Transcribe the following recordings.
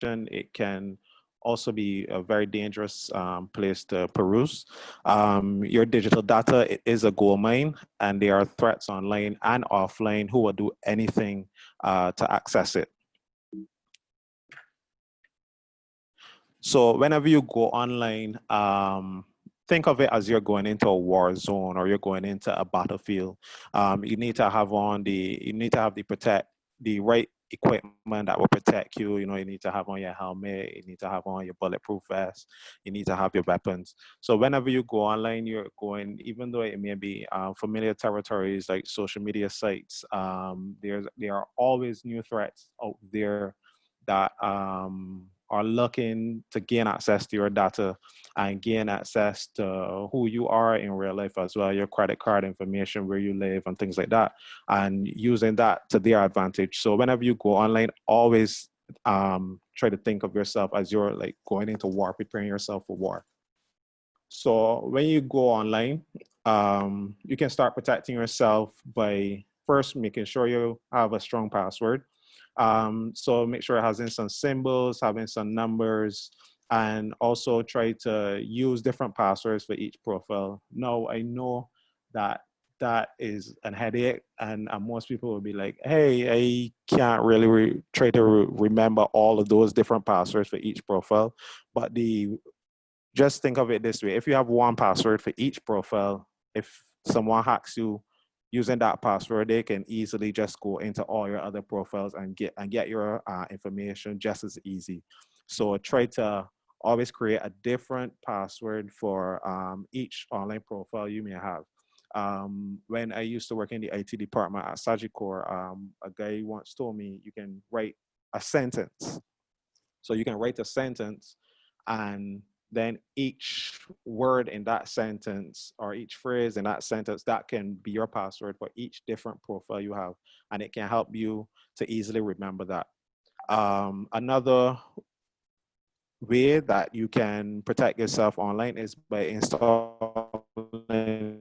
information. It can also be a very dangerous place to peruse. Your digital data is a gold mine, and there are threats online and offline who will do anything to access it. So whenever you go online, think of it as you're going into a war zone or you're going into a battlefield. You need to have the right equipment that will protect you. You know, you need to have on your helmet, you need to have on your bulletproof vest, you need to have your weapons. So whenever you go online, you're going, even though it may be familiar territories like social media sites, there are always new threats out there that are looking to gain access to your data and gain access to who you are in real life as well, your credit card information, where you live and things like that, and using that to their advantage. So whenever you go online, always try to think of yourself as you're like going into war, preparing yourself for war. So when you go online, you can start protecting yourself by first making sure you have a strong password. So make sure it has some symbols, having some numbers, and also try to use different passwords for each profile. Now, I know that is a headache, and most people will be like, hey, I can't really try to remember all of those different passwords for each profile. But just think of it this way. If you have one password for each profile, if someone hacks you using that password, they can easily just go into all your other profiles and get your information just as easy. So try to always create a different password for each online profile you may have. When I used to work in the IT department at Sagicor, a guy once told me you can write a sentence. So you can write a sentence, and then each word in that sentence or each phrase in that sentence, that can be your password for each different profile you have. And it can help you to easily remember that. Another way that you can protect yourself online is by installing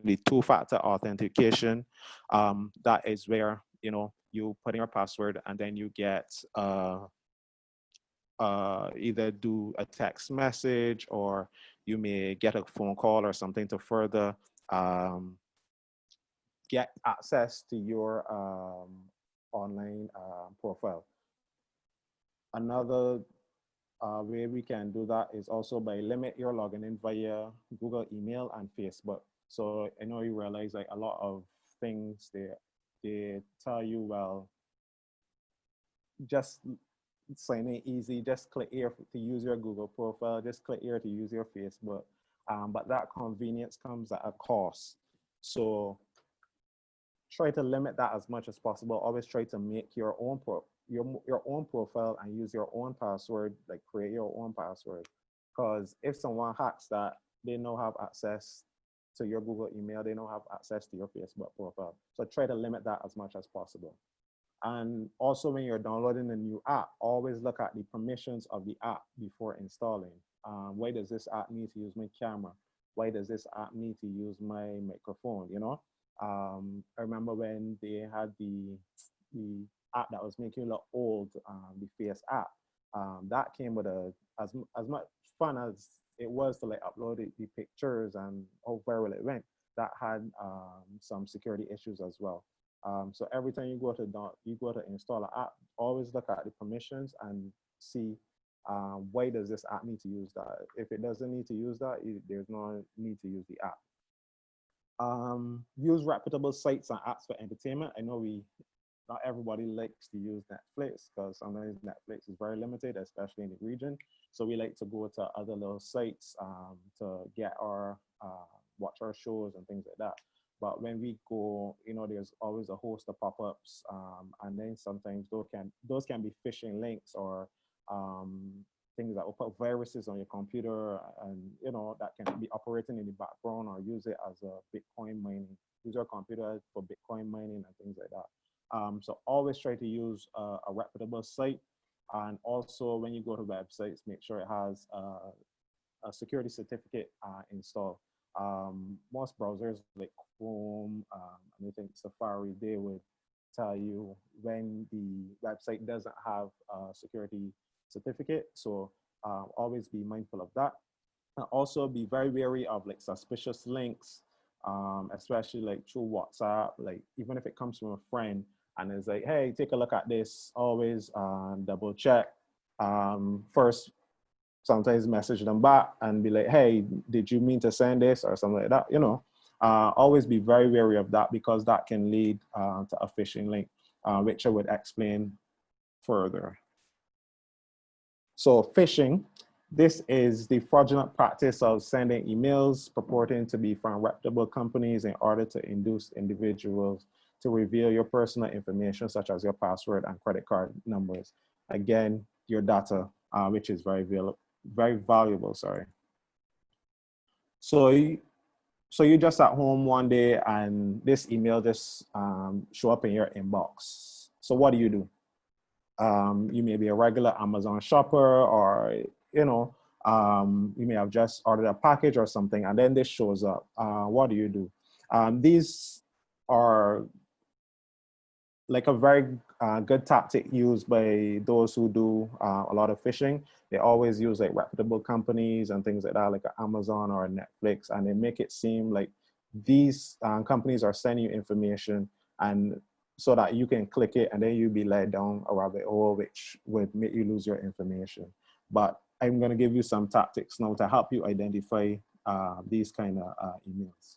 the two-factor authentication. That is where, you put in your password and then you get either do a text message, or you may get a phone call or something to further get access to your online profile. Another way we can do that is also by limit your login in via Google email and Facebook. So I know you realize like a lot of things they tell you, well, just sign in easy, just click here to use your Google profile, just click here to use your Facebook. But that convenience comes at a cost. So try to limit that as much as possible. Always try to make your own your own profile and use your own password, like create your own password. Because if someone hacks that, they now have access to your Google email, they now have access to your Facebook profile. So try to limit that as much as possible. And also when you're downloading a new app, always look at the permissions of the app before installing. Why does this app need to use my camera? Why does this app need to use my microphone, I remember when they had the app that was making you look old, the Face app. That came with as much fun as it was to like upload the pictures and how viral it went, that had some security issues as well. So every time you go to install an app, always look at the permissions and see why does this app need to use that. If it doesn't need to use that, there's no need to use the app. Use reputable sites and apps for entertainment. I know not everybody likes to use Netflix because sometimes Netflix is very limited, especially in the region. So we like to go to other little sites to get our watch our shows and things like that. But when we go, there's always a host of pop-ups, and then sometimes those can be phishing links or things that will put viruses on your computer, and that can be operating in the background, or use it as a Bitcoin mining. Use your computer for Bitcoin mining and things like that. So always try to use a reputable site, and also when you go to websites, make sure it has a security certificate installed. Most browsers like Chrome, and I think Safari, they would tell you when the website doesn't have a security certificate. So always be mindful of that. And also be very wary of like suspicious links, especially like through WhatsApp, like even if it comes from a friend and it's like, hey, take a look at this, always double check. First, sometimes message them back and be like, hey, did you mean to send this or something like that, you know. Always be very wary of that because that can lead to a phishing link, which I would explain further. So phishing, this is the fraudulent practice of sending emails purporting to be from reputable companies in order to induce individuals to reveal your personal information, such as your password and credit card numbers. Again, your data, which is very valuable, sorry. So you're just at home one day and this email just show up in your inbox. So what do? You may be a regular Amazon shopper, or you know, you may have just ordered a package or something, and then this shows up. What do? These are like a very good tactic used by those who do a lot of phishing. They always use like reputable companies and things like that, like Amazon or Netflix, and they make it seem like these companies are sending you information, and so that you can click it and then you'll be led down a rabbit hole, which would make you lose your information. But I'm going to give you some tactics now to help you identify these kind of emails.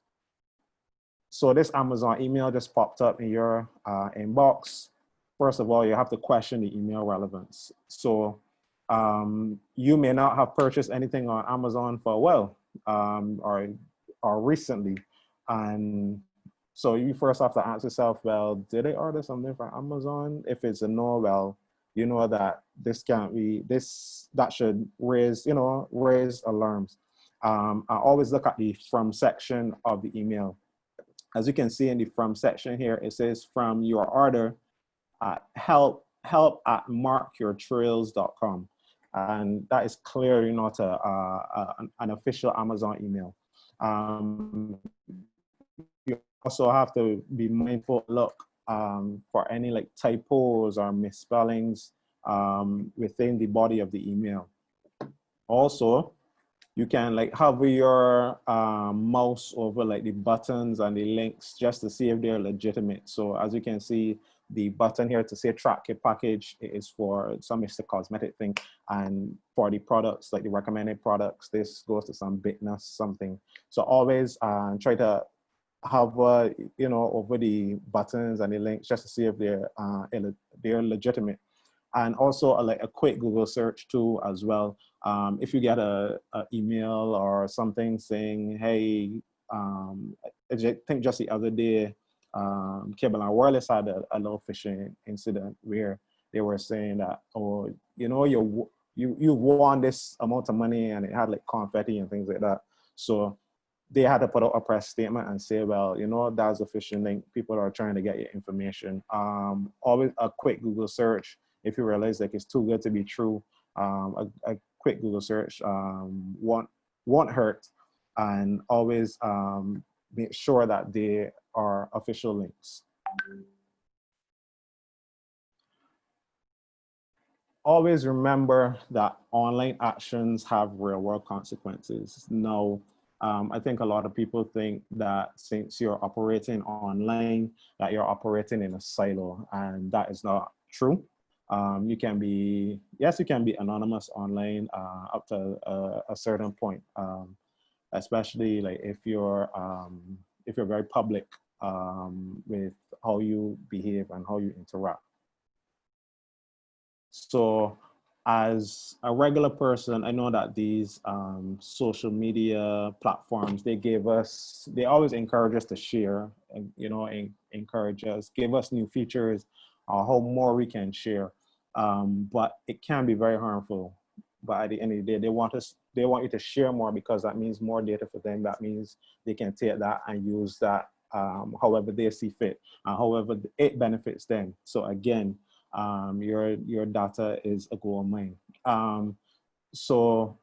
So this Amazon email just popped up in your inbox. First of all, you have to question the email relevance. So you may not have purchased anything on Amazon for a while or recently. And so you first have to ask yourself, well, did I order something from Amazon? If it's a no, well, you know that this can't be, that should raise, raise alarms. I always look at the from section of the email. As you can see in the from section here, it says from your order at help@markyourtrails.com. And that is clearly not an official Amazon email. You also have to be mindful, look for any like typos or misspellings within the body of the email. Also, you can like hover your mouse over like the buttons and the links just to see if they're legitimate. So as you can see, the button here to say track your package is for some Mr. Cosmetic thing, and for the products, like the recommended products, this goes to some business something. So always try to hover, over the buttons and the links just to see if they're legitimate. And also like a quick Google search too as well. If you get a email or something saying, hey, I think just the other day, Cable and Wireless had a little phishing incident where they were saying that, oh, you won this amount of money, and it had like confetti and things like that. So they had to put out a press statement and say, well, that's a phishing link. People are trying to get your information. Always a quick Google search. If you realize like it's too good to be true, a quick Google search won't hurt, and always make sure that they are official links. Always remember that online actions have real world consequences. Now, I think a lot of people think that since you're operating online, that you're operating in a silo, and that is not true. You can be anonymous online up to a certain point, especially like if you're very public with how you behave and how you interact. So as a regular person, I know that these social media platforms, they always encourage us to share, and encourage us, give us new features, how more we can share. But it can be very harmful. But at the end of the day, they want you to share more, because that means more data for them. That means they can take that and use that however they see fit, however it benefits them. So again, your data is a gold mine. So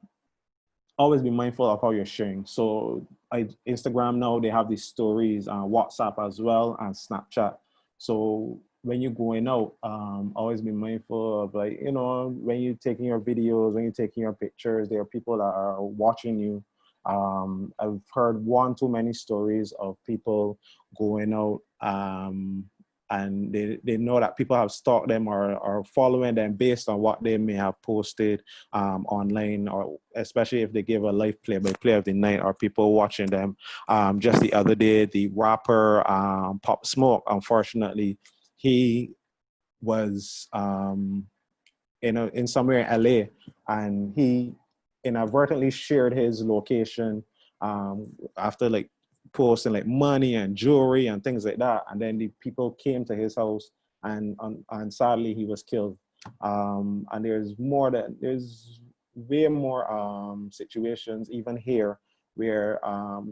always be mindful of how you're sharing. So Instagram now, they have these stories, WhatsApp as well, and Snapchat. So when you're going out, always be mindful of, like, you know, when you're taking your videos, when you're taking your pictures, there are people that are watching you. I've heard one too many stories of people going out, and they know that people have stalked them or following them based on what they may have posted online, or especially if they give a live play-by-play of the night, or people watching them. Just the other day, the rapper Pop Smoke, unfortunately, he was in somewhere in LA, and he inadvertently shared his location after like posting like money and jewelry and things like that, and then the people came to his house, and sadly he was killed. And there's way more situations even here where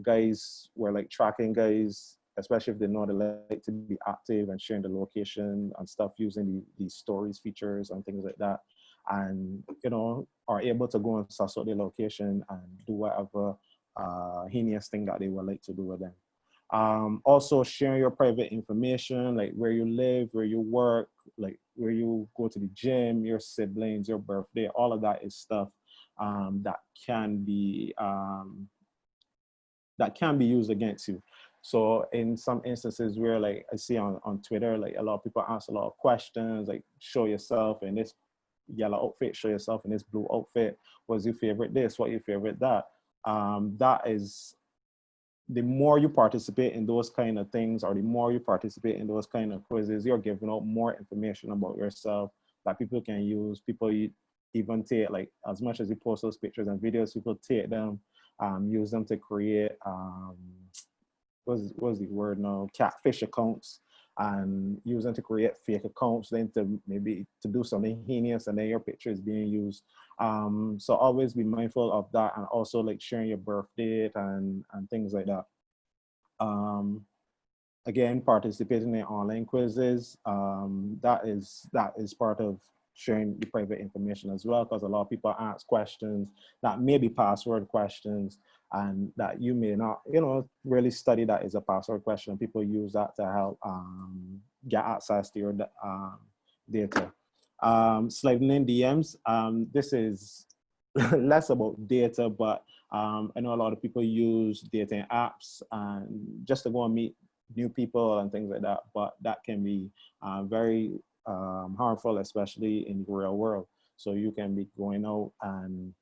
guys were like tracking guys, especially if they know they like to be active and sharing the location and stuff using the stories features and things like that, and you know, are able to go and suss out their location and do whatever heinous thing that they would like to do with them. Also sharing your private information, like where you live, where you work, like where you go to the gym, your siblings, your birthday, all of that is stuff that can be used against you. So in some instances where, like I see on Twitter, like a lot of people ask a lot of questions, like show yourself in this yellow outfit, show yourself in this blue outfit, what's your favorite this, what your favorite that. That is, the more you participate in those kind of things, or the more you participate in those kind of quizzes, you're giving out more information about yourself that people can use. People even take, like, as much as you post those pictures and videos, people take them, use them to create, what's the word now, catfish accounts, and use them to create fake accounts, then to maybe to do something heinous, and then your picture is being used. So always be mindful of that, and also like sharing your birth date and things like that. Again, participating in online quizzes, that is part of sharing the private information as well, because a lot of people ask questions that may be password questions, and that you may not, you know, really study that as a password question. People use that to help get access to your data. Sliding in DMs, this is less about data, but I know a lot of people use dating apps and just to go and meet new people and things like that, but that can be very harmful, especially in the real world. So you can be going out and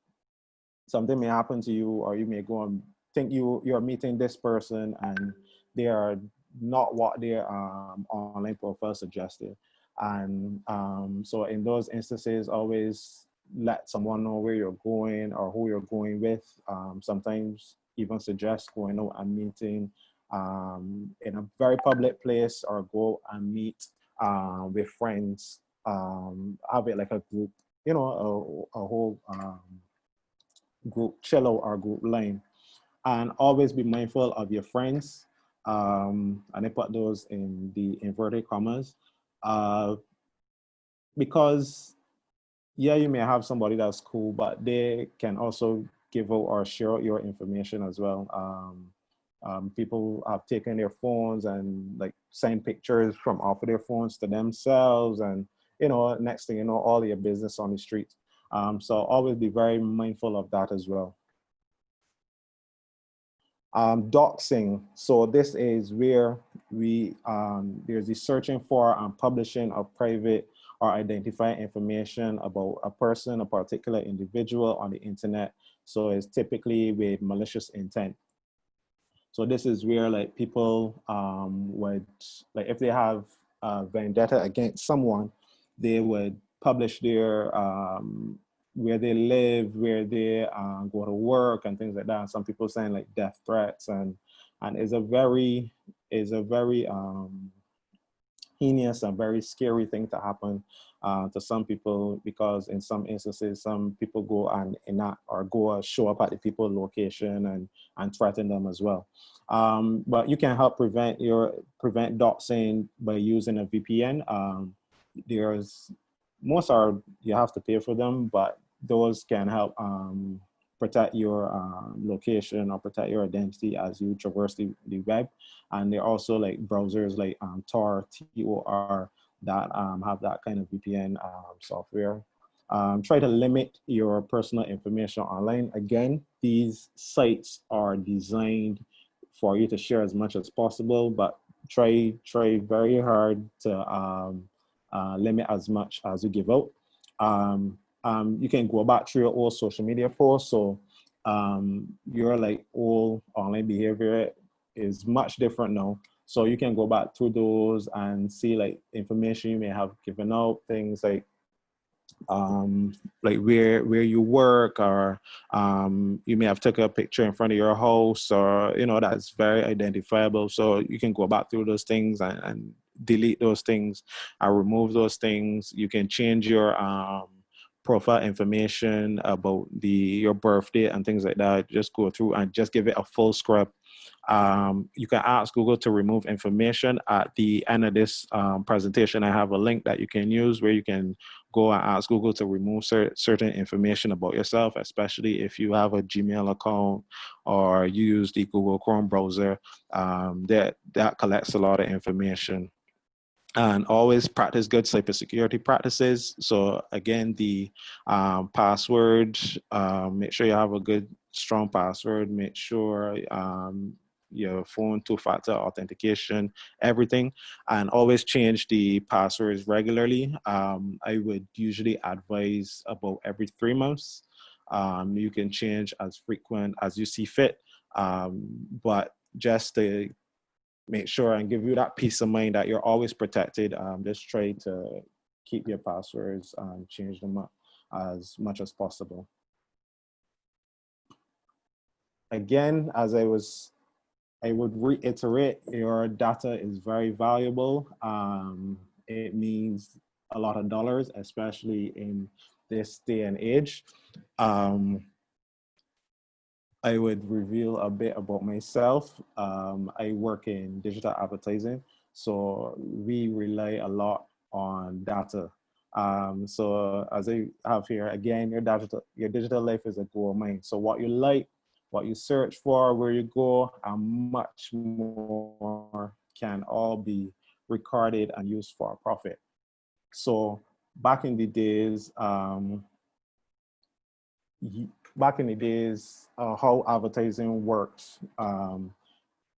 something may happen to you, or you may go and think you're meeting this person and they are not what their online profile suggested. And so in those instances, always let someone know where you're going or who you're going with. Sometimes even suggest going out and meeting in a very public place, or go and meet with friends, have it like a group, you know, a whole group chill out or group line. And always be mindful of your friends, and I put those in the inverted commas, because yeah, you may have somebody that's cool, but they can also give out or share out your information as well. People have taken their phones and like send pictures from off of their phones to themselves, and you know, next thing you know, all your business on the streets. So always be very mindful of that as well. Doxing. So this is where we there's the searching for and publishing of private or identifying information about a person, a particular individual on the internet. So it's typically with malicious intent. So this is where like people would, like if they have a vendetta against someone, they would publish their where they live, where they go to work, and things like that. And some people saying like death threats, and it's a very heinous and very scary thing to happen to some people, because in some instances, some people go and enact or go show up at the people's location and threaten them as well. But you can help prevent doxing by using a VPN. There's most are you have to pay for them, but those can help protect your location or protect your identity as you traverse the web. And they're also like browsers like Tor, Tor, that have that kind of VPN software. Try to limit your personal information online. Again, these sites are designed for you to share as much as possible, but try very hard to limit as much as you give out. You can go back to your old social media posts. So your like old online behavior is much different now. So you can go back through those and see like information you may have given out, things like where you work, or you may have taken a picture in front of your house, or that's very identifiable. So you can go back through those things and delete those things and remove those things. You can change your profile information about your birthday and things like that. Just go through and just give it a full script. You can ask Google to remove information. At the end of this presentation, I have a link that you can use where you can go and ask Google to remove certain information about yourself, especially if you have a Gmail account or you use the Google Chrome browser. That collects a lot of information. And always practice good cybersecurity practices. So again, the password, make sure you have a good, strong password. Make sure your phone two-factor authentication, everything, and always change the passwords regularly. I would usually advise about every 3 months. You can change as frequent as you see fit, but just to make sure and give you that peace of mind that you're always protected, just try to keep your passwords and change them up as much as possible. Again, as I would reiterate, your data is very valuable. It means a lot of dollars, especially in this day and age. I would reveal a bit about myself. I work in digital advertising, so we rely a lot on data. So as I have here, again, your digital life is a gold mine. So what you like, what you search for, where you go, and much more can all be recorded and used for profit. So back in the days, how advertising works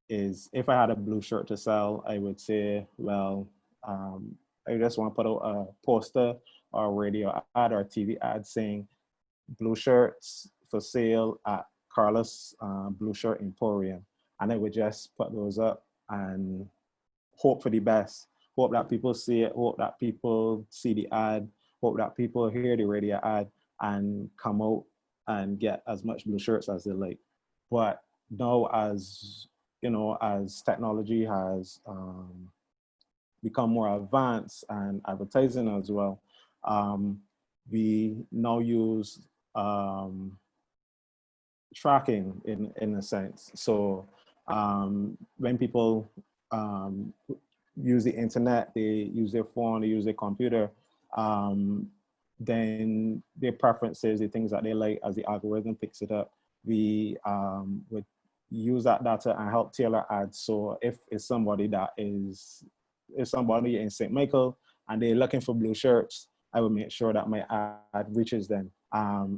is if I had a blue shirt to sell, I would say, well, I just want to put out a poster or a radio ad or TV ad saying blue shirts for sale at Carlos Blue Shirt Emporium. And I would just put those up and hope for the best. Hope that people see it, hope that people see the ad, hope that people hear the radio ad and come out and get as much blue shirts as they like. But now, as as technology has become more advanced and advertising as well, we now use tracking in a sense. So when people use the internet, they use their phone, they use their computer, then their preferences, the things that they like, as the algorithm picks it up, we would use that data and help tailor ads. So if it's somebody in St. Michael and they're looking for blue shirts, I would make sure that my ad reaches them.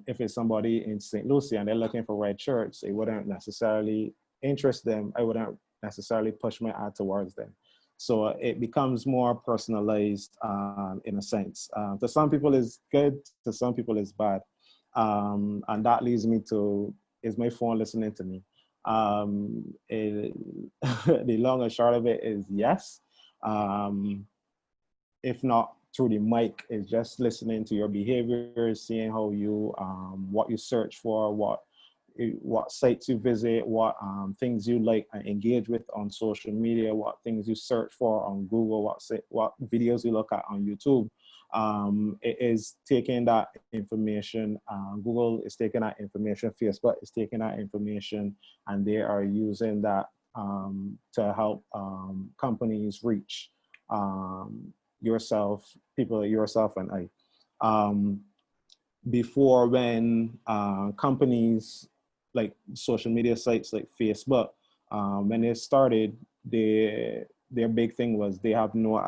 If it's somebody in St. Lucie and they're looking for red shirts, it wouldn't necessarily interest them. I wouldn't necessarily push my ad towards them. So it becomes more personalized in a sense. To some people is good, to some people is bad. And that leads me to, is my phone listening to me? The long and short of it is yes. If not through the mic, is just listening to your behavior, seeing how you, what you search for, what sites you visit, what things you like and engage with on social media, what things you search for on Google, what videos you look at on YouTube. It is taking that information, Google is taking that information, Facebook is taking that information, and they are using that to help companies reach yourself and I. Before, when companies like social media sites like Facebook, when they started, their big thing was they have no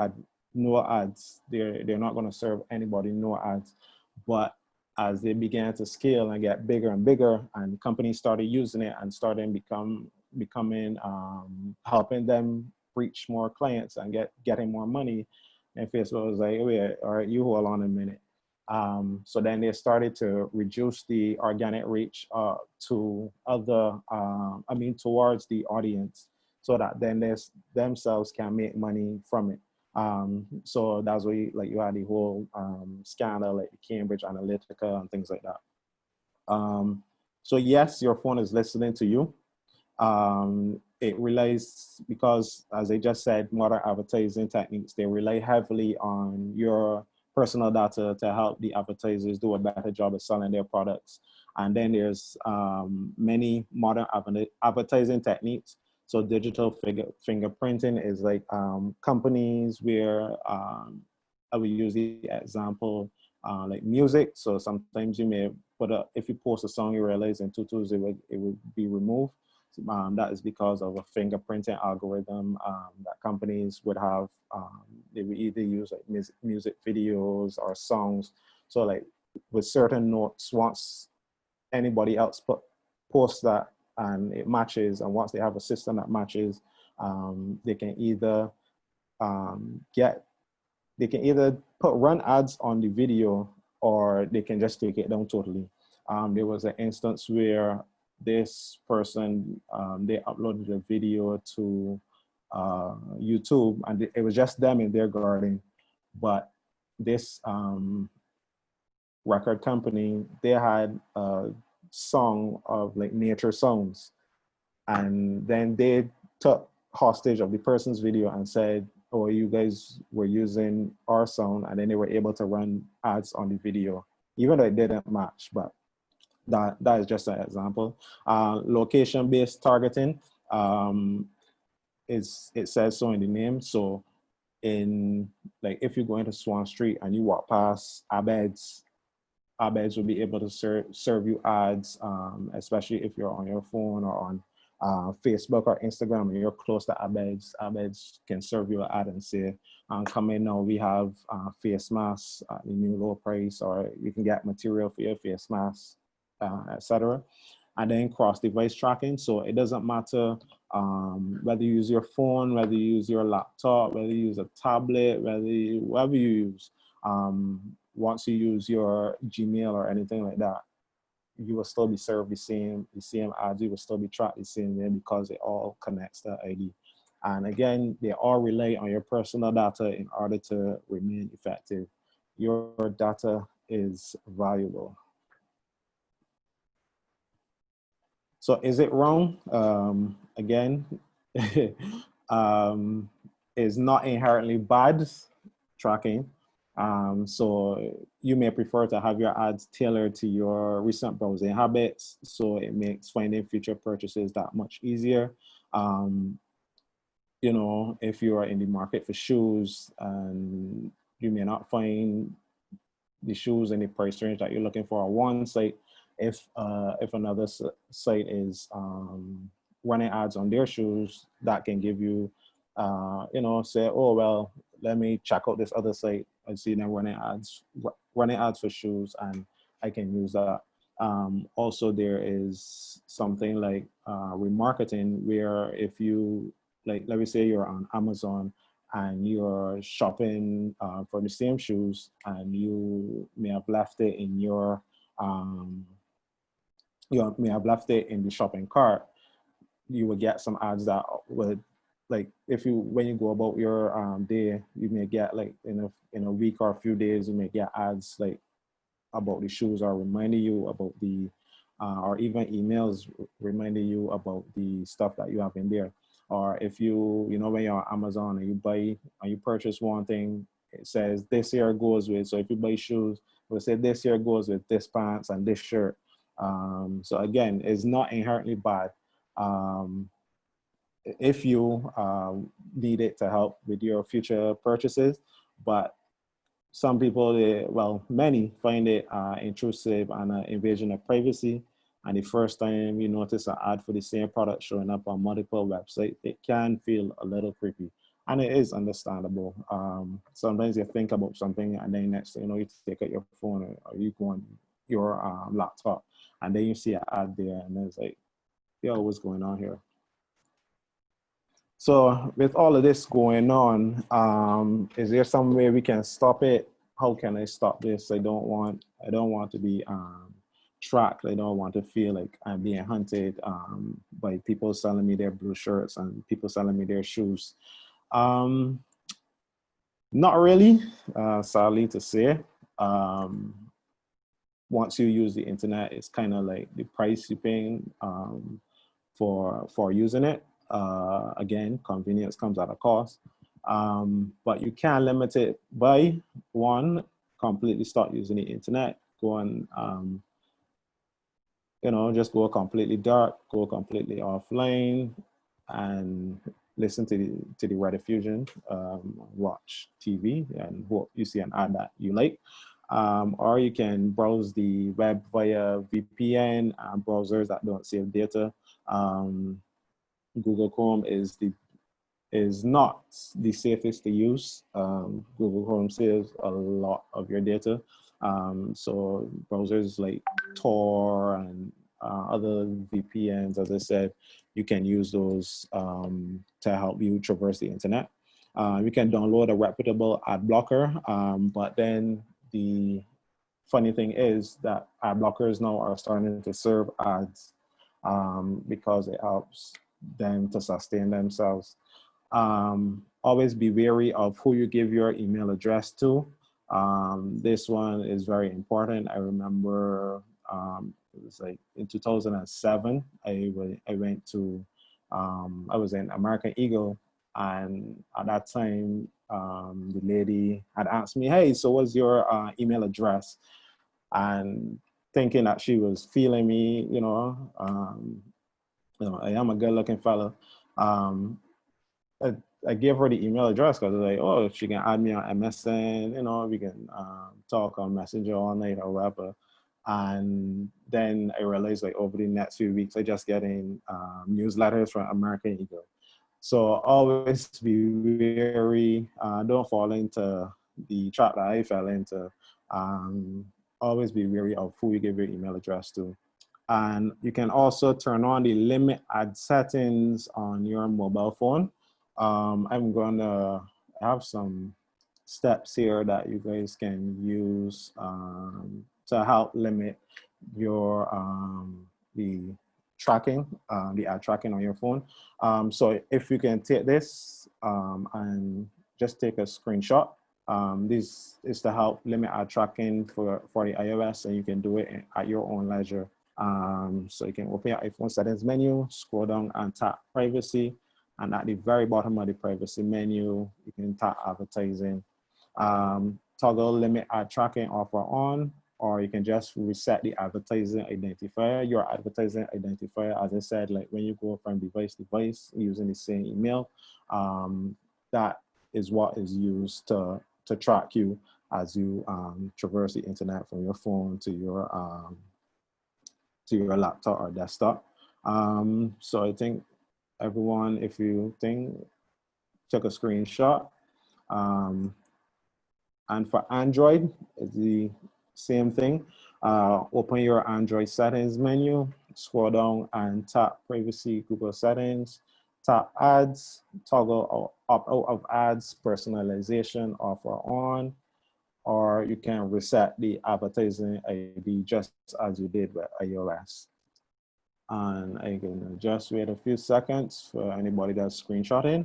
no ads. They're not going to serve anybody, no ads. But as they began to scale and get bigger and bigger, and companies started using it and started becoming helping them reach more clients and getting more money, and Facebook was like, wait, all right, you hold on a minute. So then they started to reduce the organic reach to other, towards the audience, so that then they themselves can make money from it. So that's why you had the whole scandal, like the Cambridge Analytica and things like that. So yes, your phone is listening to you. It relies, because as I just said, modern advertising techniques, they rely heavily on your personal data to help the advertisers do a better job of selling their products. And then there's many modern advertising techniques. So digital fingerprinting is like companies where I will use the example like music. So sometimes you may if you post a song, you realize in tutus it would be removed. That is because of a fingerprinting algorithm that companies would have. They would either use like music videos or songs. So like with certain notes, once anybody else posts that and it matches, and once they have a system that matches, they can either run ads on the video, or they can just take it down totally. There was an instance where this person, they uploaded a video to YouTube, and it was just them in their garden. But this record company, they had a song of like nature sounds, and then they took hostage of the person's video and said, oh, you guys were using our sound, and then they were able to run ads on the video, even though it didn't match. But that is just an example. Location-based targeting, it says so in the name. So in like if you go into Swan Street and you walk past Abed's will be able to serve you ads, especially if you're on your phone or on Facebook or Instagram and you're close to Abed's. Abed's can serve you an ad and say, come in now, we have face masks at the new low price, or you can get material for your face mask, etc. And then cross-device tracking. So it doesn't matter whether you use your phone, whether you use your laptop, whether you use a tablet, whatever you use. Once you use your Gmail or anything like that, you will still be served the same ads. You will still be tracked the same way, because it all connects to ID. And again, they all rely on your personal data in order to remain effective. Your data is valuable. So is it wrong? Again, is not inherently bad, tracking. So you may prefer to have your ads tailored to your recent browsing habits, so it makes finding future purchases that much easier. You know, if you are in the market for shoes and you may not find the shoes in the price range that you're looking for on one site, if another site is running ads on their shoes, that can give you, you know, say, oh, well, let me check out this other site and see them running ads for shoes, and I can use that. Also, there is something like remarketing, where if you, like, let me say you're on Amazon and you're shopping for the same shoes, and you may have left it in your you may have left it in the shopping cart, you will get some ads that would, like, when you go about your day, you may get, like, in a week or a few days, you may get ads like about the shoes, or reminding you about the or even emails reminding you about the stuff that you have in there. Or if you know, when you're on Amazon and you buy and you purchase one thing, it says this here goes with, so if you buy shoes, it will say this here goes with this pants and this shirt. So again, it's not inherently bad if you need it to help with your future purchases. But some people, many find it intrusive and an invasion of privacy. And the first time you notice an ad for the same product showing up on multiple websites, it can feel a little creepy. And it is understandable. Sometimes you think about something and then next thing you know, you take out your phone or you go on your laptop and then you see an ad there and it's like, yo, what's going on here? So with all of this going on, is there some way we can stop it? How can I stop this? I don't want to be tracked. I don't want to feel like I'm being hunted by people selling me their blue shirts and people selling me their shoes. Not really, sadly to say. Once you use the internet, it's kind of like the price you're paying for using it. Again, convenience comes at a cost. But you can limit it by, one, completely stop using the internet. Go and, just go completely dark, go completely offline, and listen to the Rediffusion, watch TV, and hope you see an ad that you like. Or you can browse the web via VPN browsers that don't save data. Google Chrome is not the safest to use. Google Chrome saves a lot of your data. So browsers like Tor and other VPNs, as I said, you can use those to help you traverse the internet. You can download a reputable ad blocker, but then the funny thing is that ad blockers now are starting to serve ads because it helps them to sustain themselves. Always be wary of who you give your email address to. This one is very important. I remember it was like in 2007, I was in American Eagle, and at that time, the lady had asked me, "Hey, so what's your email address?" And thinking that she was feeling me, I am a good-looking fella. I gave her the email address because I was like, oh, she can add me on MSN, we can talk on Messenger all night or whatever. And then I realized like over the next few weeks, I just getting newsletters from American Eagle. So always be wary, don't fall into the trap that I fell into. Always be wary of who you give your email address to. And you can also turn on the limit ad settings on your mobile phone. I'm gonna have some steps here that you guys can use to help limit your the tracking, the ad tracking on your phone. So if you can take this and just take a screenshot. This is to help limit ad tracking for the iOS, and you can do it at your own leisure. So you can open your iPhone settings menu, scroll down and tap privacy. And at the very bottom of the privacy menu, you can tap advertising. Toggle limit ad tracking off or on, or you can just reset the advertising identifier. Your advertising identifier, as I said, like when you go from device to device using the same email, that is what is used to track you as you traverse the internet from your phone to your laptop or desktop. So I think everyone, if you think, took a screenshot. And for Android, it's the same thing. Open your Android settings menu, scroll down and tap privacy, Google settings, tap ads, toggle opt out of ads, personalization off or on, or you can reset the advertising ID just as you did with iOS. And I can just wait a few seconds for anybody that's screenshotting.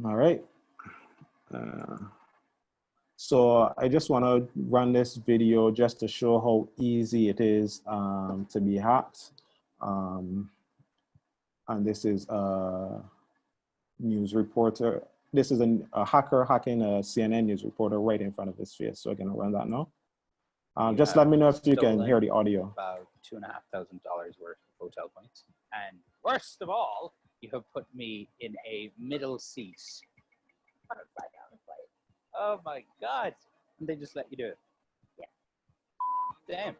All right. So I just want to run this video just to show how easy it is to be hacked. And this is a news reporter. This is a hacker hacking a CNN news reporter right in front of his face. So I'm going to run that now. Just let me know if you can hear the audio. About $2,500 worth of hotel points. And worst of all, you have put me in a middle seat. $105 flight. Oh my God. And they just let you do it. Yeah. Damn.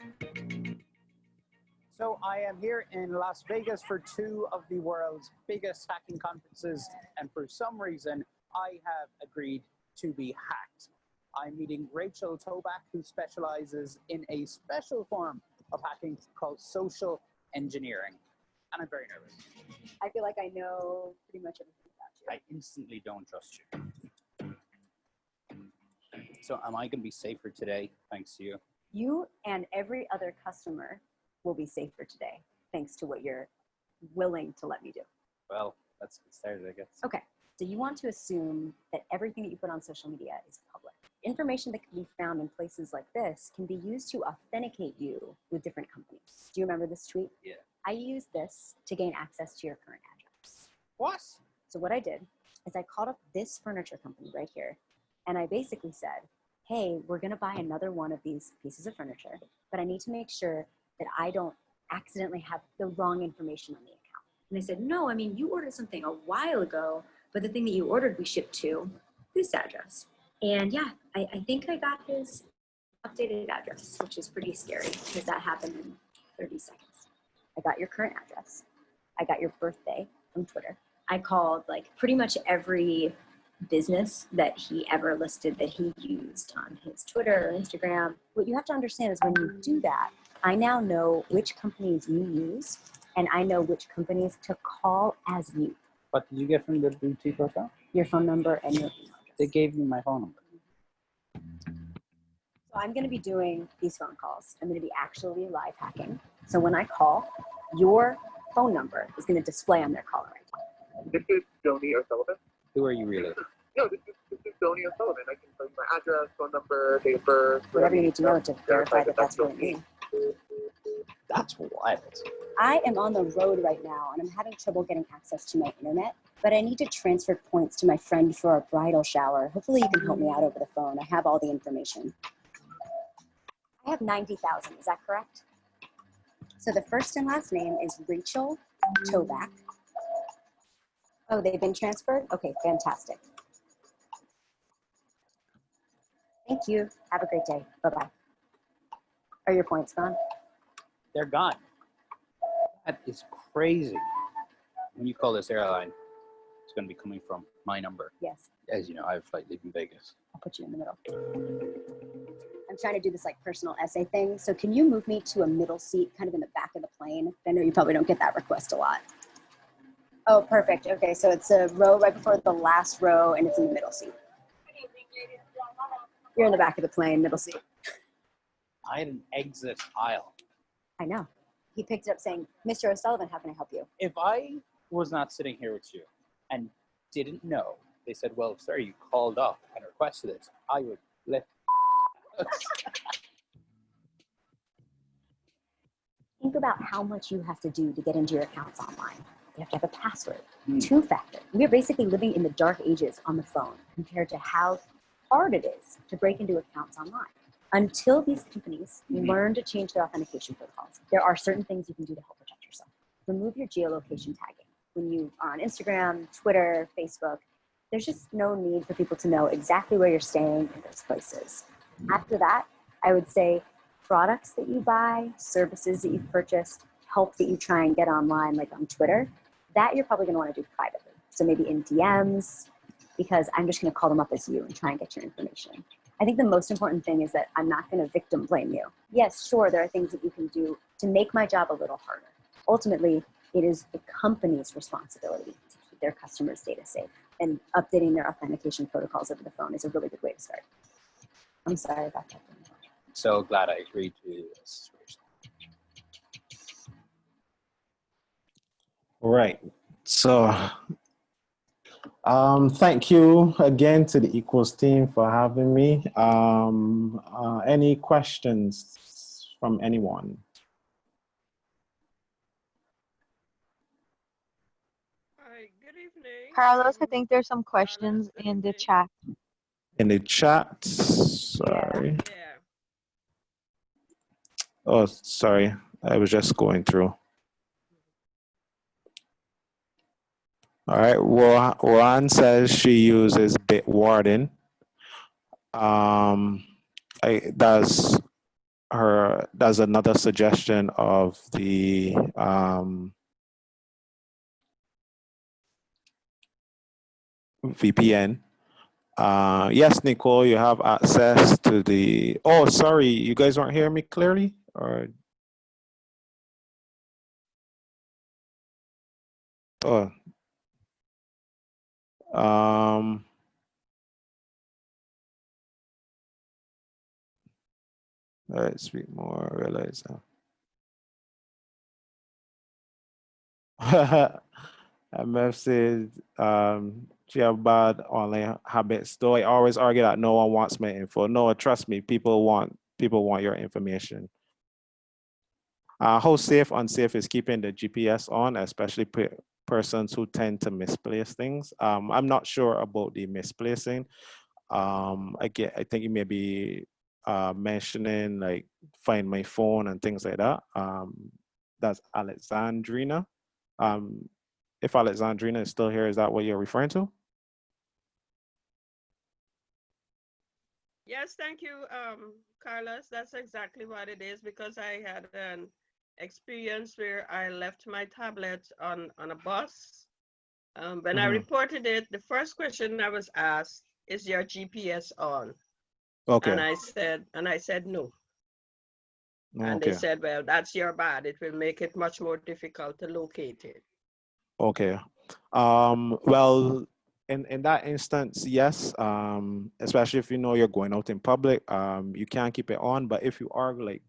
So I am here in Las Vegas for two of the world's biggest hacking conferences, and for some reason, I have agreed to be hacked. I'm meeting Rachel Toback, who specializes in a special form of hacking called social engineering. And I'm very nervous. I feel like I know pretty much everything about you. I instantly don't trust you. So am I going to be safer today, thanks to you? You and every other customer will be safer today, thanks to what you're willing to let me do. Well, let's get started, I guess. Okay, so you want to assume that everything that you put on social media is public. Information that can be found in places like this can be used to authenticate you with different companies. Do you remember this tweet? Yeah. I used this to gain access to your current address. What? So what I did is I called up this furniture company right here, and I basically said, hey, we're gonna buy another one of these pieces of furniture, but I need to make sure that I don't accidentally have the wrong information on the account. And they said, no, I mean, you ordered something a while ago, but the thing that you ordered, we shipped to this address. And yeah, I think I got his updated address, which is pretty scary because that happened in 30 seconds. I got your current address. I got your birthday from Twitter. I called like pretty much every business that he ever listed that he used on his Twitter or Instagram. What you have to understand is when you do that, I now know which companies you use and I know which companies to call as you. What did you get from the boutique hotel? Your phone number and your email address. They gave you my phone number. So I'm going to be doing these phone calls. I'm going to be actually live hacking. So when I call, your phone number is going to display on their caller ID. This is Joni O'Sullivan. Who are you really? No, this is Joni O'Sullivan. I can tell you my address, phone number, date of birth. Whatever you need to know to verify that that's really me. That's wild. I am on the road right now and I'm having trouble getting access to my internet, but I need to transfer points to my friend for a bridal shower. Hopefully you can help me out over the phone. I have all the information. I have 90,000, is that correct? So the first and last name is Rachel Toback. Oh, they've been transferred? Okay, fantastic. Thank you. Have a great day. Bye-bye. Are your points gone? They're gone. That is crazy. When you call this airline, it's going to be coming from my number. Yes. As you know, I have a flight leaving Vegas. I'll put you in the middle. I'm trying to do this like personal essay thing. So can you move me to a middle seat kind of in the back of the plane? I know you probably don't get that request a lot. Oh, perfect. Okay, so it's a row right before the last row and it's in the middle seat. You're in the back of the plane, middle seat. I had an exit aisle. I know. He picked it up saying, Mr. O'Sullivan, how can I help you? If I was not sitting here with you and didn't know, they said, well, sir, you called up and requested it, I would let Think about how much you have to do to get into your accounts online. You have to have a password, two-factor. We are basically living in the dark ages on the phone compared to how hard it is to break into accounts online. Until these companies learn to change their authentication protocols, there are certain things you can do to help protect yourself. Remove your geolocation tagging. When you are on Instagram, Twitter, Facebook, there's just no need for people to know exactly where you're staying in those places. After that, I would say products that you buy, services that you've purchased, help that you try and get online, like on Twitter, that you're probably gonna wanna do privately. So maybe in DMs, because I'm just gonna call them up as you and try and get your information. I think the most important thing is that I'm not gonna victim blame you. Yes, sure, there are things that you can do to make my job a little harder. Ultimately, it is the company's responsibility to keep their customers' data safe, and updating their authentication protocols over the phone is a really good way to start. I'm sorry about that. So glad I agreed to this. Right. So, thank you again to the Equals team for having me. Any questions from anyone? Hi, good evening. Carlos, I think there's some questions in the chat. In the chat, sorry. Yeah. Oh, sorry. I was just going through. All right. Juan says she uses Bitwarden. That's that's another suggestion of the VPN. Yes, Nicole, you have access to the. Oh, sorry, you guys weren't hearing me clearly, or oh, let's speak more. Realize. MF said, she have bad online habits. Though I always argue that no one wants my info. No, trust me, people want your information. How safe, unsafe is keeping the GPS on, especially persons who tend to misplace things. I'm not sure about the misplacing. I think you may be mentioning like find my phone and things like that. That's Alexandrina. If Alexandrina is still here, is that what you're referring to? Yes, thank you, Carlos. That's exactly what it is, because I had an experience where I left my tablet on a bus. When I reported it, the first question I was asked, is your GPS on? Okay. And I said no. And Okay. they said, well, that's your bad. It will make it much more difficult to locate it. Okay. Well, in that instance, yes. Especially if you know you're going out in public, you can keep it on. But if you are like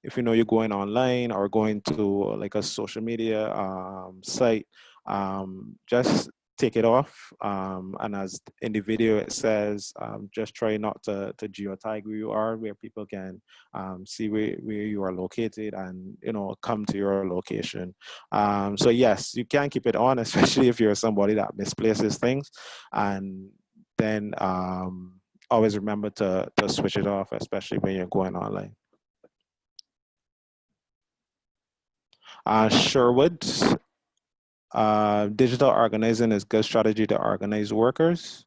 if you know you're going online or going to like a social media site, just take it off. And as in the video it says, just try not to geotag where you are, where people can see where you are located and come to your location. So yes, you can keep it on, especially if you're somebody that misplaces things, and then always remember to switch it off, especially when you're going online. Sherwood, digital organizing is good strategy to organize workers.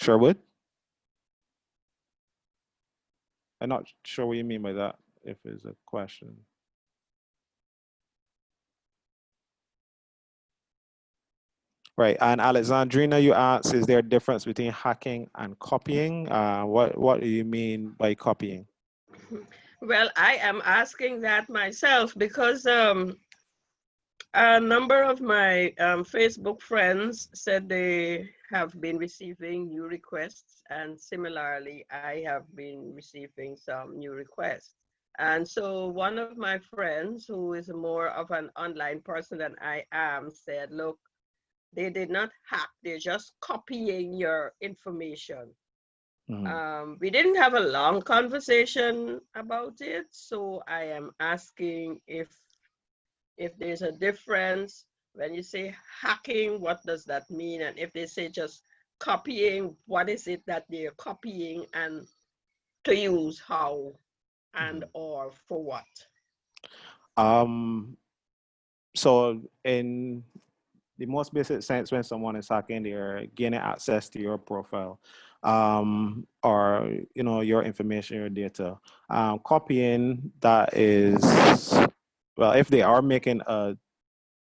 Sherwood? I'm not sure what you mean by that, if it's a question. Right, and Alexandrina, you asked, is there a difference between hacking and copying? What do you mean by copying? Well, I am asking that myself because a number of my Facebook friends said they have been receiving new requests, and similarly, I have been receiving some new requests. And so one of my friends, who is more of an online person than I am, said, look, they did not hack, they're just copying your information. We didn't have a long conversation about it, so I am asking if there's a difference. When you say hacking, what does that mean? And if they say just copying, what is it that they're copying, and to use how and or for what? So in the most basic sense, when someone is hacking, they're gaining access to your profile, or your information, your data. Copying, that is, well, if they are making a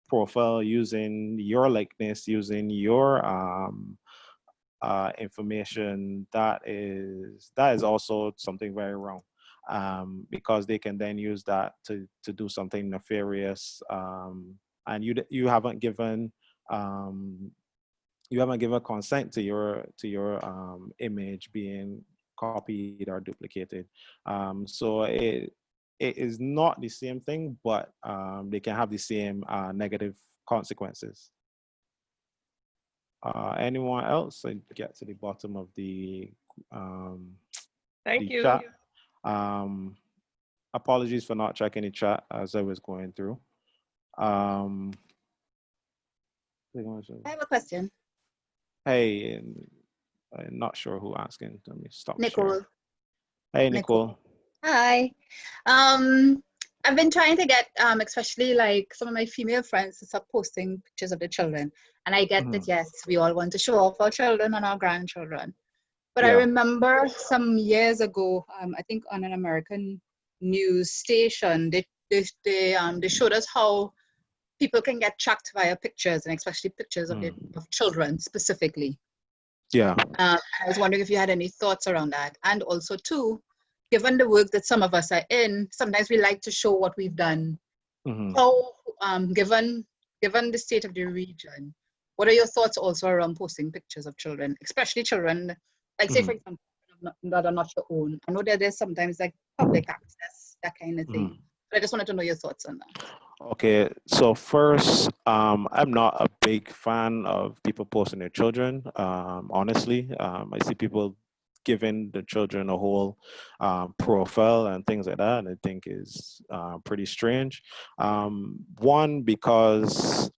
profile using your likeness, using your information, that is also something very wrong, because they can then use that to do something nefarious, and you haven't given consent to your image being copied or duplicated. So it is not the same thing, but they can have the same negative consequences. Anyone else? I get to the bottom of the Thank you. chat. Apologies for not checking the chat as I was going through. I have a question. Hey, I'm not sure who asking. Let me stop Nicole. sharing. Hey, Nicole. Hi. I've been trying to get, especially like some of my female friends to start posting pictures of their children. And I get that, yes, we all want to show off our children and our grandchildren. But I remember some years ago, I think on an American news station, they showed us how people can get tracked via pictures, and especially pictures of children specifically. Yeah. I was wondering if you had any thoughts around that. And also too, given the work that some of us are in, sometimes we like to show what we've done. How, given the state of the region, what are your thoughts also around posting pictures of children, especially children, like say for example, that are not your own? I know that there's sometimes like public access, that kind of thing. But I just wanted to know your thoughts on that. Okay, so first, I'm not a big fan of people posting their children. Honestly, I see people giving the children a whole profile and things like that, and I think is pretty strange. One, because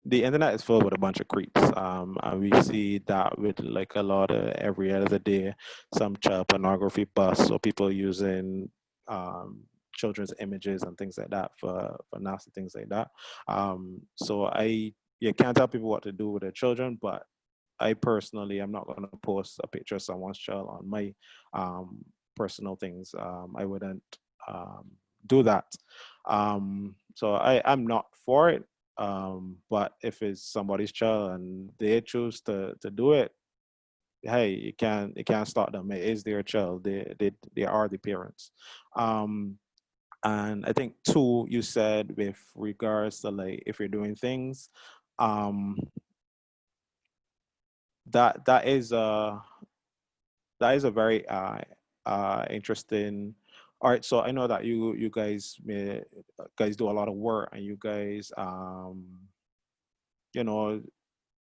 the internet is filled with a bunch of creeps. And we see that with like a lot of every other day, some child pornography busts or people using children's images and things like that for nasty things like that. So you can't tell people what to do with their children, but I personally am not going to post a picture of someone's child on my personal things. I wouldn't do that. So I'm not for it. But if it's somebody's child and they choose to do it, hey, you can't stop them. It is their child. They are the parents. And I think two, you said with regards to like if you're doing things, that is a very interesting. All right, so I know that you guys do a lot of work, and you guys you know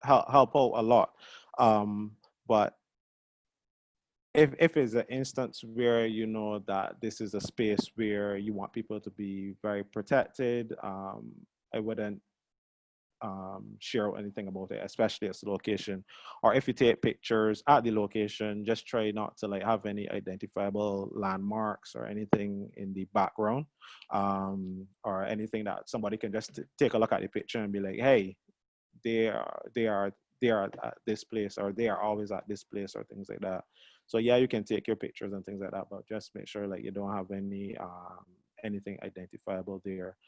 help out a lot. But if it's an instance where you know that this is a space where you want people to be very protected, I wouldn't share anything about it, especially at the location. Or if you take pictures at the location, just try not to like have any identifiable landmarks or anything in the background, or anything that somebody can just take a look at the picture and be like, hey, they are at this place, or they are always at this place, or things like that. So yeah, you can take your pictures and things like that, but just make sure like you don't have any anything identifiable there.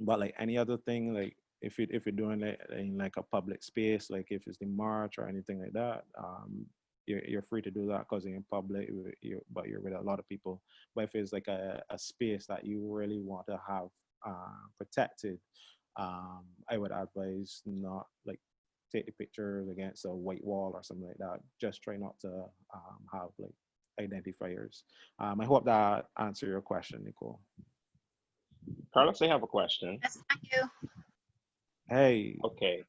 But like any other thing, like if you're doing it in like a public space, like if it's the march or anything like that, you're free to do that because you're in public, but you're with a lot of people. But if it's like a space that you really want to have protected, I would advise not like take the pictures against a white wall or something like that. Just try not to have like identifiers. I hope that answered your question, Nicole. Carlos, I have a question. Yes, thank you. Hey. Okay.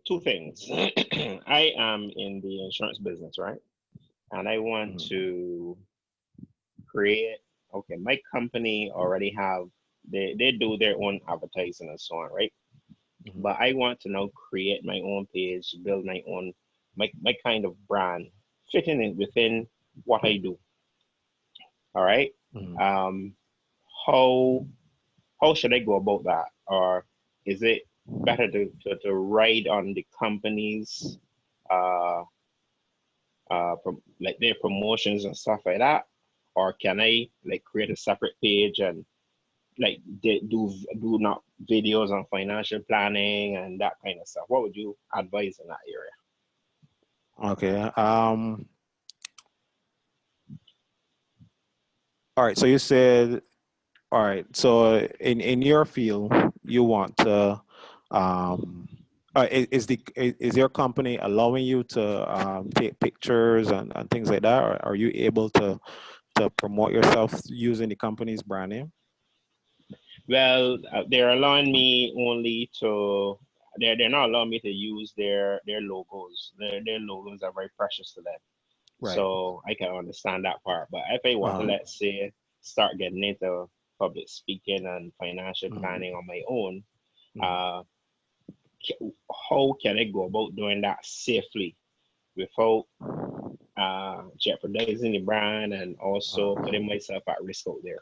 Two things. I am in the insurance business, right? And I want to create, okay, my company already have, they do their own advertising and so on, right? But I want to now create my own page, build my own, my kind of brand, fitting it within what I do. All right. How should I go about that? Or is it better to ride on the company's like their promotions and stuff like that? Or can I like create a separate page and like do not videos on financial planning and that kind of stuff? What would you advise in that area? Okay. All right. So you said, all right. So in your field, you want to, is your company allowing you to take pictures and things like that? Or are you able to promote yourself using the company's brand name? Well, they're allowing me only to. They're not allowing me to use their logos. Their logos are very precious to them. Right. So I can understand that part. But if I want to, let's say, start getting into public speaking and financial planning on my own, how can I go about doing that safely without jeopardizing the brand and also putting myself at risk out there?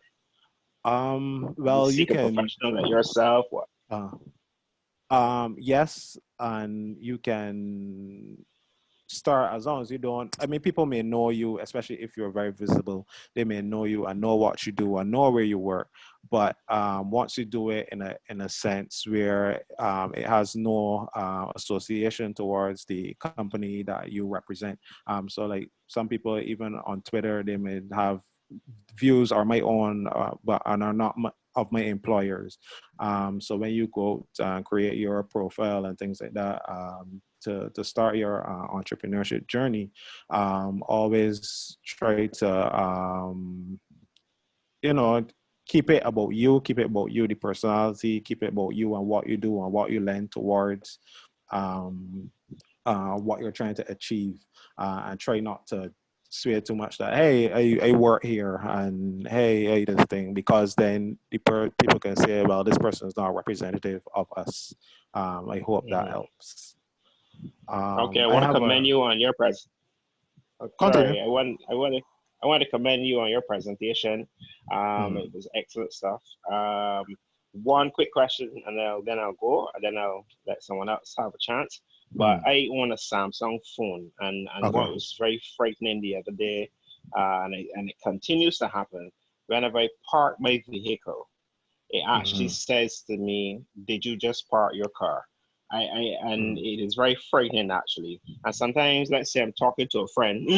Well, you seek a can professional like yourself. What? Yes, and you can start as long as you don't. I mean, people may know you, especially if you're very visible. They may know you and know what you do and know where you work. But once you do it in a sense where it has no association towards the company that you represent. So like some people, even on Twitter, they may have views are my own, but and are not of my employers. So when you go to create your profile and things like that, to start your entrepreneurship journey, always try to, you know, keep it about you, the personality, keep it about you and what you do and what you learn towards what you're trying to achieve, and try not to swear too much that, hey, I work here and hey, I this thing, because then people can say, well, this person is not representative of us. I hope that helps. Okay, I I want to have commend you on your present. continue. Sorry, I want to commend you on your presentation. It was excellent stuff. One quick question, and then I'll go, and then I'll let someone else have a chance. But I own a Samsung phone, and what was very frightening the other day, and it continues to happen. Whenever I park my vehicle, it actually says to me, "Did you just park your car?" And it is very frightening actually. And sometimes, let's say I'm talking to a friend,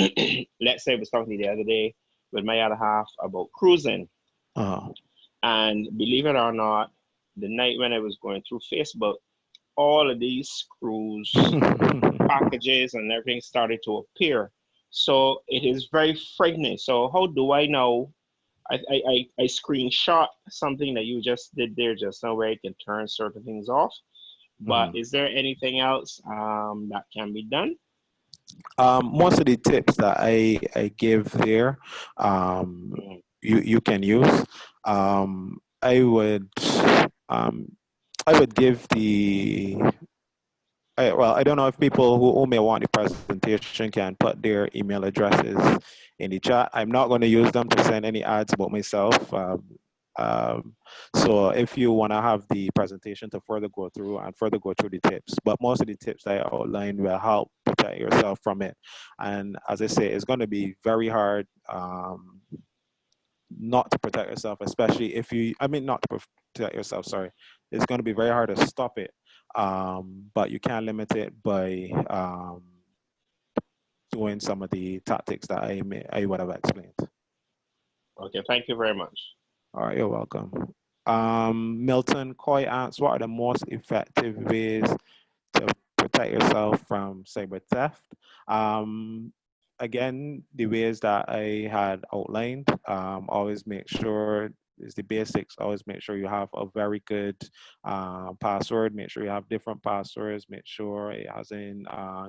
let's say I was talking the other day with my other half about cruising. And believe it or not, the night when I was going through Facebook, all of these cruise packages and everything started to appear. So it is very frightening. So how do I know? I screenshot something that you just did there just now where I can turn certain things off. But is there anything else that can be done? Most of the tips that I give there, you can use. I would give the. Well, I don't know if people who may want the presentation can put their email addresses in the chat. I'm not going to use them to send any ads about myself. So if you want to have the presentation to further go through the tips, but most of the tips that I outlined will help protect yourself from it. And as I say, it's going to be very hard not to protect yourself, especially if you, I mean, not to protect yourself, sorry. It's going to be very hard to stop it. But you can limit it by doing some of the tactics that I would have explained. Okay, thank you very much. All right, you're welcome. Milton Coy asks, what are the most effective ways to protect yourself from cyber theft? Again, the ways that I had outlined, always make sure is the basics. Always make sure you have a very good password. Make sure you have different passwords. Make sure it has in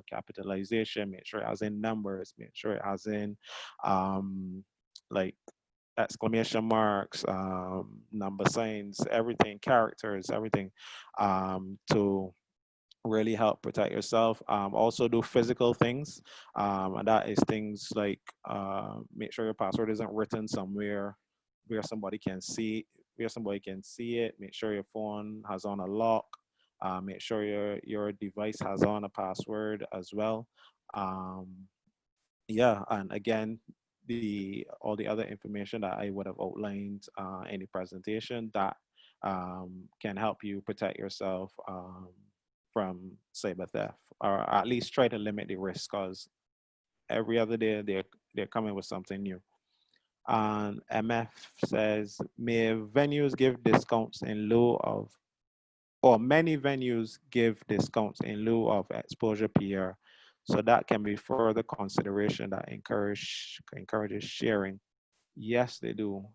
capitalization. Make sure it has in numbers. Make sure it has in like exclamation marks, number signs, everything, characters, everything, to really help protect yourself. Also do physical things, and that is things like make sure your password isn't written somewhere where somebody can see it. Make sure your phone has on a lock. Make sure your device has on a password as well. Yeah, and again, all the other information that I would have outlined in the presentation that can help you protect yourself from cyber theft, or at least try to limit the risk, because every other day they're coming with something new. And MF says, may venues give discounts in lieu of, or many venues give discounts in lieu of exposure PR. So that can be further consideration that encourages sharing. Yes, they do.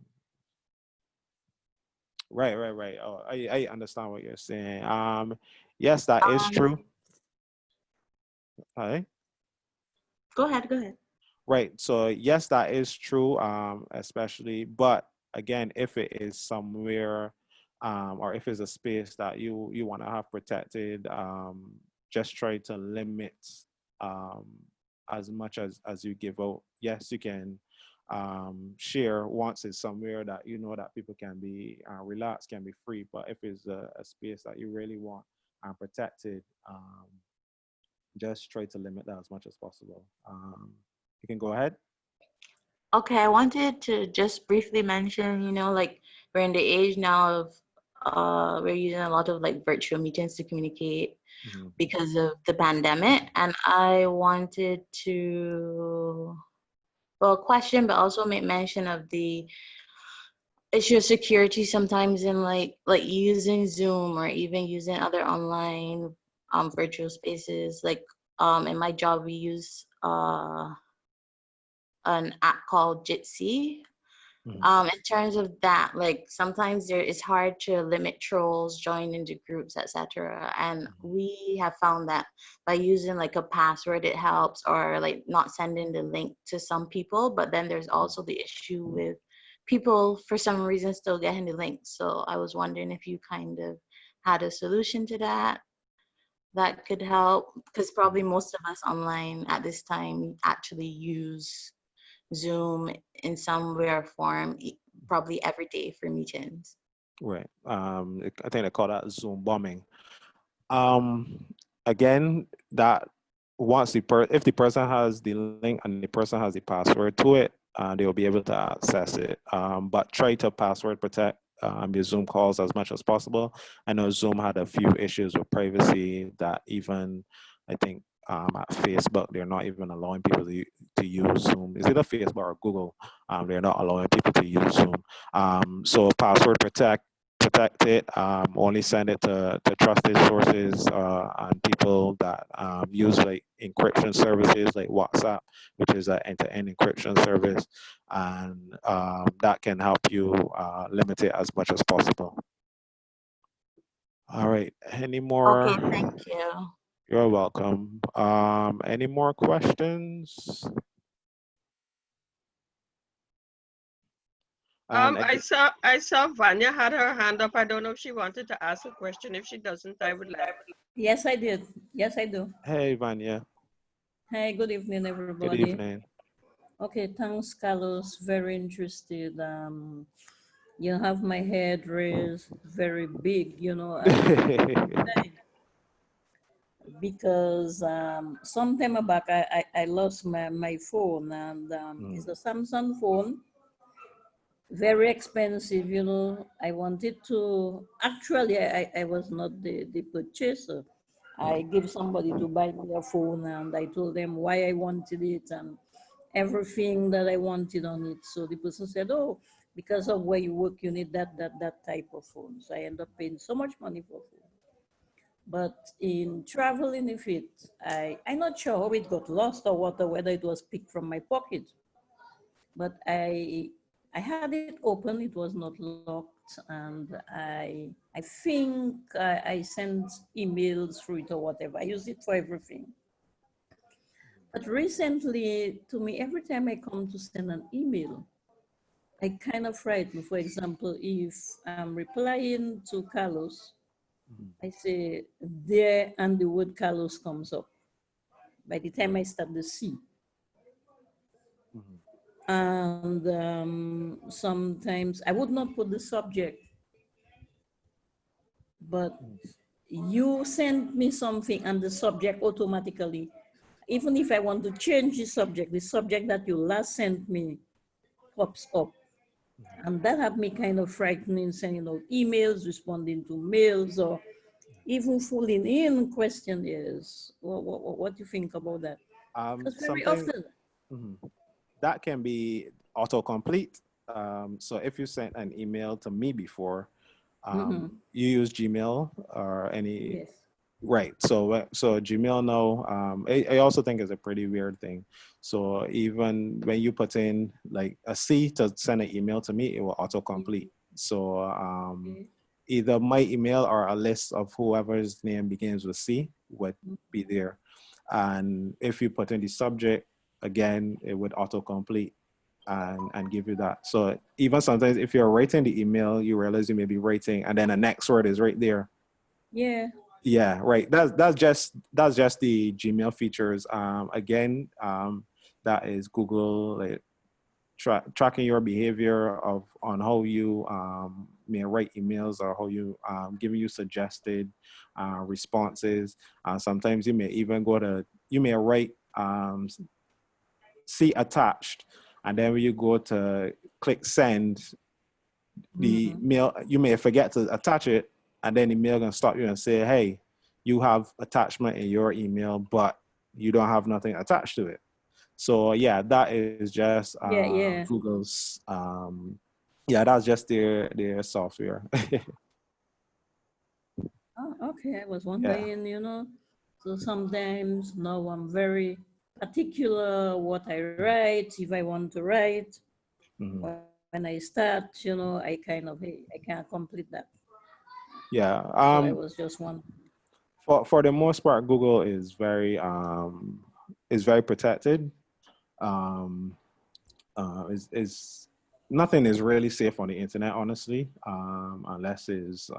Right. Oh, I understand what you're saying. Yes, that is true. Hi. Go ahead. Right. So yes, that is true. Especially, but again, if it is somewhere, or if it's a space that you want to have protected, just try to limit um, as much as you give out. Yes, you can share once it's somewhere that you know that people can be relaxed, can be free. But if it's a space that you really want and protected, just try to limit that as much as possible. You can go ahead. Okay, I wanted to just briefly mention, like we're in the age now of we're using a lot of like virtual meetings to communicate because of the pandemic, and I wanted to question but also make mention of the issue of security sometimes in like using Zoom or even using other online virtual spaces. Like in my job we use an app called Jitsi. In terms of that, like sometimes it's hard to limit trolls, join into groups, etc. And we have found that by using like a password, it helps, or like not sending the link to some people. But then there's also the issue with people for some reason still getting the link. So I was wondering if you kind of had a solution to that could help, because probably most of us online at this time actually use Zoom in some way or form, probably every day for meetings. Right. I think they call that Zoom bombing. Again, that once if the person has the link and the person has the password to it, they'll be able to access it. But try to password protect your Zoom calls as much as possible. I know Zoom had a few issues with privacy that even, I think, at Facebook, they're not even allowing people to use Zoom. Is it a Facebook or Google? They're not allowing people to use Zoom. So password protect it. Only send it to trusted sources and people that use like encryption services like WhatsApp, which is an end-to-end encryption service, and that can help you limit it as much as possible. All right. Any more? Okay, thank you. You're welcome. Any more questions? And I saw Vanya had her hand up. I don't know if she wanted to ask a question. If she doesn't, I would like. Yes, I did. Yes, I do. Hey, Vanya. Hey, good evening, everybody. Good evening. Okay, thanks, Carlos. Very interested. You have my head raised very big, because some time back I lost my phone, and it's a Samsung phone. Very expensive, I wanted to, actually, I was not the purchaser. I gave somebody to buy me a phone, and I told them why I wanted it and everything that I wanted on it. So the person said, oh, because of where you work, you need that type of phone. So I end up paying so much money for phone. But in traveling with it, I'm not sure how it got lost or what, or whether it was picked from my pocket. But I had it open, it was not locked, and I think I sent emails through it or whatever. I use it for everything. But recently, to me, every time I come to send an email, I kind of frighten. For example, if I'm replying to Carlos, I say there, and the word Carlos comes up. By the time I start the C. And sometimes I would not put the subject, but you send me something and the subject automatically, even if I want to change the subject that you last sent me pops up. And that had me kind of frightening, sending out emails, responding to mails, or even filling in questionnaires. What do you think about that? Because very often. That can be autocomplete. So if you sent an email to me before, you use Gmail or any, yes. Right. So Gmail now, I also think is a pretty weird thing. So even when you put in like a C to send an email to me, it will autocomplete. So either my email or a list of whoever's name begins with C would be there. And if you put in the subject, again, it would autocomplete and give you that. So even sometimes if you're writing the email, you realize you may be writing and then the next word is right there. Yeah. Yeah, right. That's just the Gmail features. Again, that is Google like tracking your behavior on how you may write emails, or how you giving you suggested responses. Sometimes you may even you may write see attached, and then when you go to click send, the mail, you may forget to attach it, and then the mail gonna stop you and say, hey, you have attachment in your email, but you don't have nothing attached to it. So yeah, that is just Google's that's just their software. Oh, okay. I was wondering, so sometimes now I'm very particular what I write, if I want to write. When I start, I can't complete that. Yeah. So I was just wondering. For the most part, Google is very protected. Is nothing is really safe on the internet, honestly, unless it's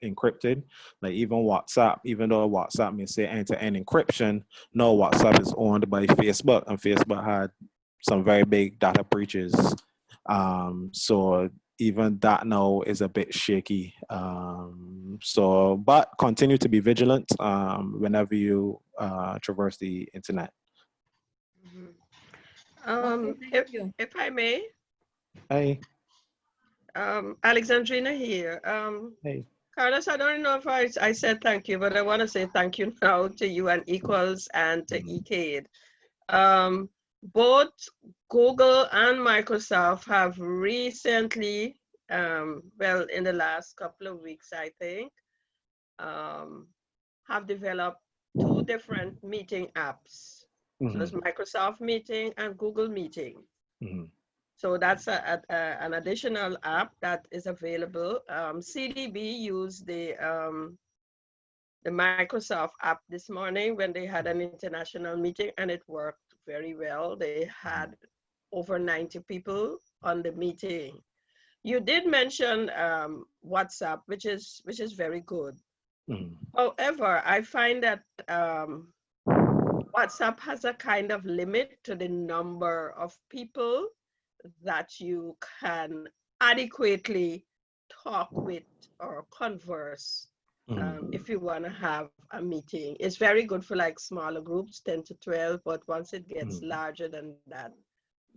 encrypted. Like even WhatsApp, even though WhatsApp may say end-to-end encryption, no, WhatsApp is owned by Facebook, and Facebook had some very big data breaches. So even that now is a bit shaky. But continue to be vigilant whenever you traverse the internet. If I may. Hey. Alexandrina here. Hey. Carlos, I don't know if I said thank you, but I want to say thank you now to you and Equals and to ECADE. Both Google and Microsoft have recently, well, in the last couple of weeks, I think, have developed 2 different meeting apps. So it's Microsoft Meeting and Google Meeting. So that's an additional app that is available. CDB used the Microsoft app this morning when they had an international meeting, and it worked very well. They had over 90 people on the meeting. You did mention WhatsApp, which is very good. However, I find that WhatsApp has a kind of limit to the number of people that you can adequately talk with or converse if you want to have a meeting. It's very good for like smaller groups, 10 to 12, but once it gets larger than that,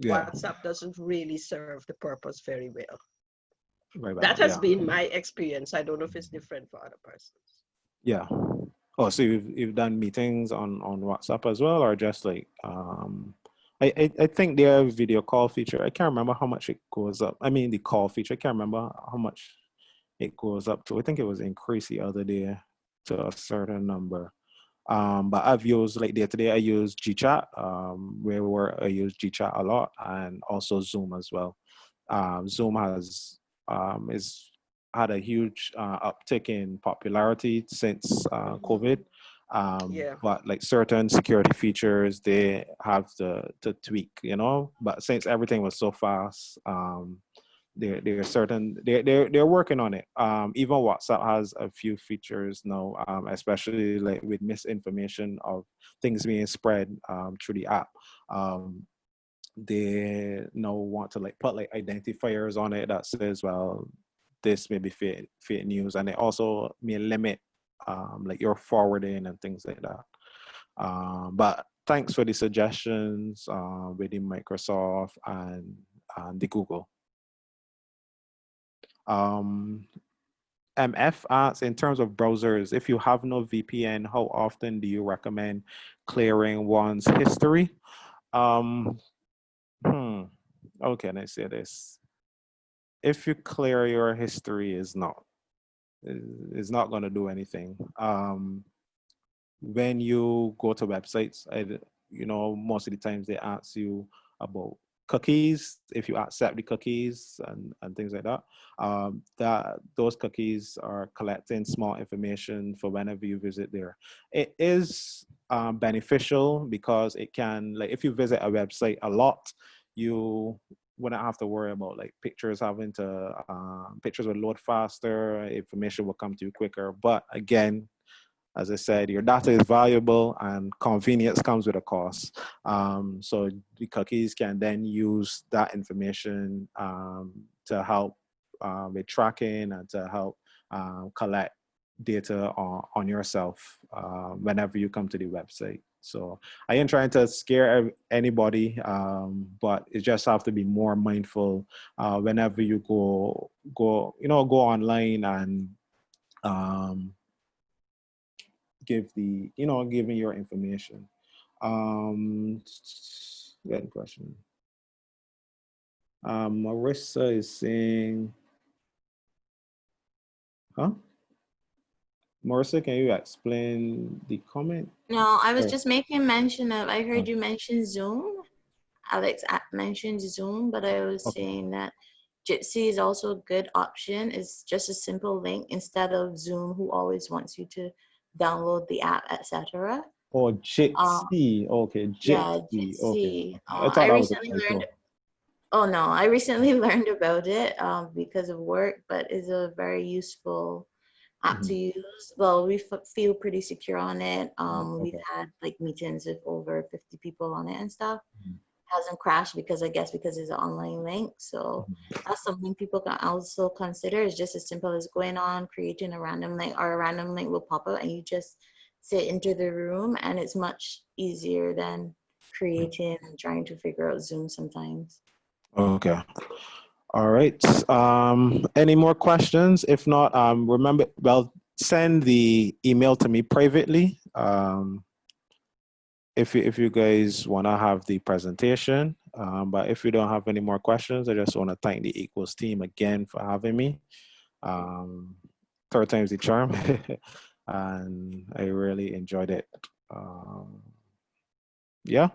WhatsApp doesn't really serve the purpose very well. That has been my experience. I don't know if it's different for other persons. Yeah. Oh, so you've done meetings on WhatsApp as well, or just like I think their video call feature, I can't remember how much it goes up. I mean the call feature, I can't remember how much it goes up to. I think it was increased the other day to a certain number. But I've used, like day-to-day, I use GChat, where I use GChat a lot, and also Zoom as well. Zoom has had a huge uptick in popularity since COVID. But like certain security features, they have to tweak, but since everything was so fast, they're working on it. Even WhatsApp has a few features now, especially like with misinformation of things being spread through the app. They now want to like put like identifiers on it that says, well, this may be fake news, and they also may limit like your forwarding and things like that. But thanks for the suggestions within Microsoft and the Google. MF asks, in terms of browsers, if you have no VPN, how often do you recommend clearing one's history? Okay, let's say this. If you clear your history, it's not going to do anything. When you go to websites, most of the times they ask you about cookies, if you accept the cookies and things like that. Those cookies are collecting small information for whenever you visit there. It is beneficial because it can, like, if you visit a website a lot, you wouldn't have to worry about like pictures will load faster, information will come to you quicker. But again, as I said, your data is valuable and convenience comes with a cost. So the cookies can then use that information to help with tracking and to help collect data on yourself whenever you come to the website. So I ain't trying to scare anybody, but you just have to be more mindful whenever you go online and giving your information. Good question. Marissa is saying, huh? Marissa, can you explain the comment? No, I was Or- just making mention of, I heard you mention Zoom. Alex mentioned Zoom, but I was saying that Jitsi is also a good option. It's just a simple link instead of Zoom, who always wants you to download the app, etc. Oh, Jitsi. Okay, Jitsi. Yeah, Okay. Jitsi. I thought I that was a recently typo. learned. Oh no, I recently learned about it because of work, but it's a very useful app to use. Well, we feel pretty secure on it. We've had like meetings with over 50 people on it and stuff. Hasn't crashed because because it's an online link. So that's something people can also consider. It's just as simple as going on, creating a random link, or a random link will pop up and you just sit into the room, and it's much easier than creating and trying to figure out Zoom sometimes. Okay. All right. Any more questions? If not, remember, send the email to me privately. If you guys want to have the presentation, but if you don't have any more questions, I just want to thank the Equals team again for having me. Third time's the charm, and I really enjoyed it. Yeah.